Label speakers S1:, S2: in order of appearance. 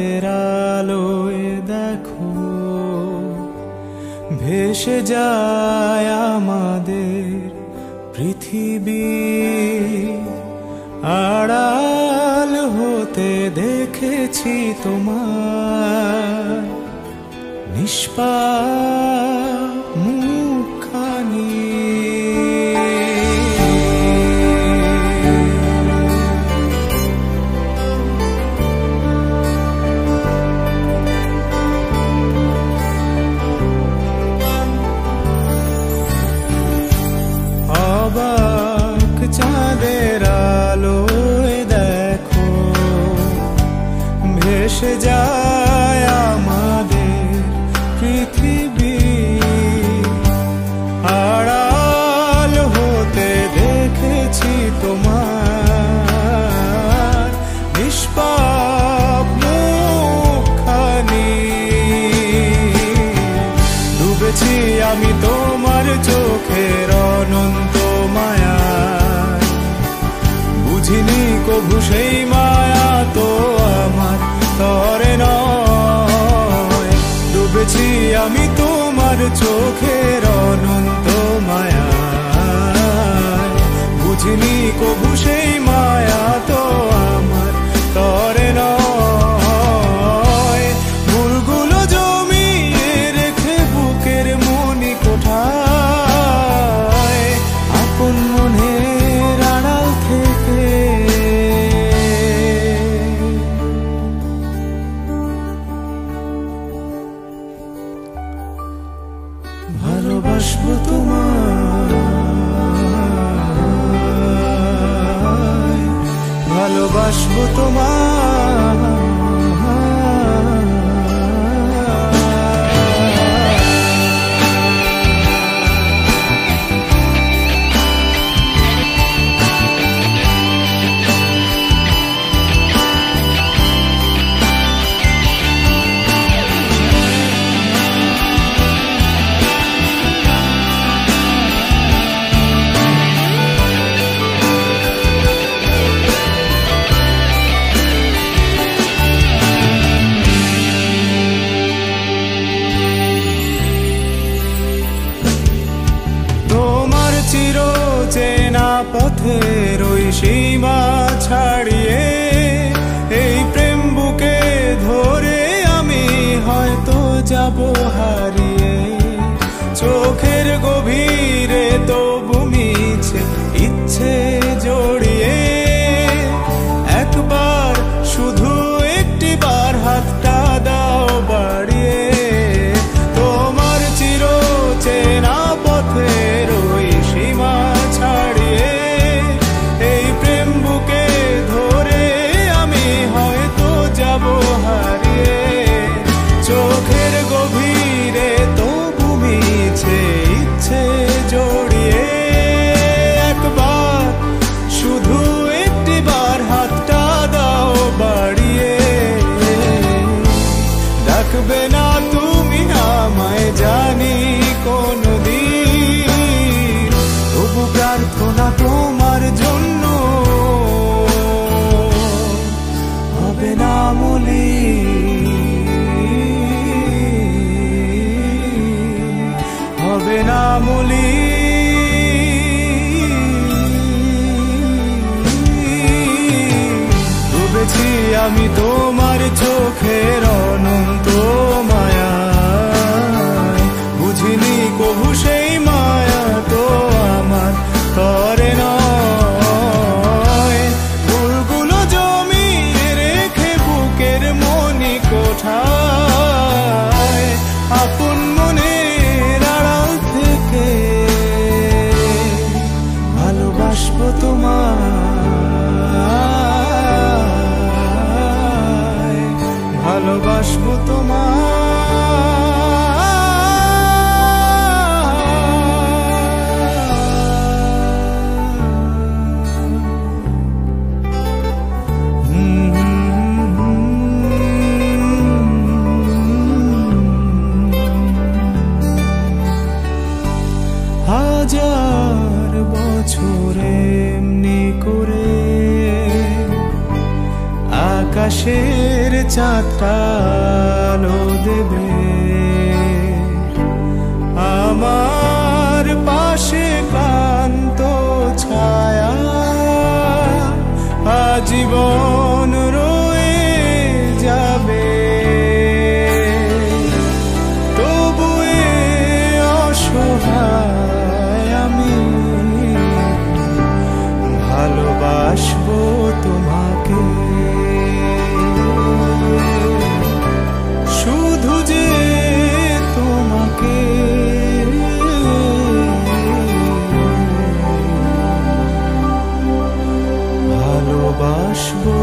S1: চাঁদের আলোয় দেখো ভেসে যায় আমাদের পৃথিবী, আড়াল হতে দেখেছি তোমার নিষ্পাপ মুখখানি। অবাক চাঁদের আলোয় দেখো ভেসে যায় আমাদের পৃথিবী, আড়াল হতে দেখেছি তোমার নিষ্পাপ মুখখানি। ডুবেছি আমি তোমার চোখের অনন্ত মায়ায়, বুঝিনি কভু সেই মায়া তো আমার তরে নয়। ডুবেছি আমি তোমার চোখের অনন্ত মায়ায়, বুঝিনি কভু সেই মায়া তো আমার তরে নয়। ভুলগুলো জমিয়ে রেখে বুকের মনি কোঠায়, আপন মনের আড়াল থেকে ভালোবাসবো তোমায়, ভালোবাসবো তোমায়। চেনা পথের ওই সীমা ছাড়িয়ে এই প্রেম বুকে ধরে আমি হয়তো যাব হারিয়ে। চোখের গভীরে তবু মিছে ইচ্ছে জড়িয়ে, একবার শুধু একটি বার হাতটা দাও বাড়িয়ে। তোমার চির চেনা পথের ওই সীমা ছাড়িয়ে এই প্রেম বুকে ধরে আমি হয়তো যাব হারিয়ে। চোখের গভীরে তবু মিছে ইচ্ছে জড়িয়ে, একবার শুধু একটি বার হাতটা দাও বাড়িয়ে। ডাকবে না তুমি আমায় জানি কোনদিন, তবু প্রার্থনা তোমার জন্য হবে না মলিন, হবে না মলিন। ডুবেছি আমি তোমার চোখের অনন্ত মায়ায়, বুঝিনি কভু সেই মায়া তো আমার তরে নয়। ভুলগুলো জমিয়ে রেখে বুকের মনি কোঠায়, আপন মনের আড়াল থেকে ভালোবাসবো তোমায়, ভালোবাসবো তোমায়। হাজার বছর এমনি করে আকাশের চাঁদটা আলো দেবে, আমার পাশে ক্লান্ত ছায়া আজীবন রয়ে যাবে। তবু এ অসহায় আমি ভালোবাসবো তোমাকে, শুধু যে তোমাকে। ভালোবাসবো।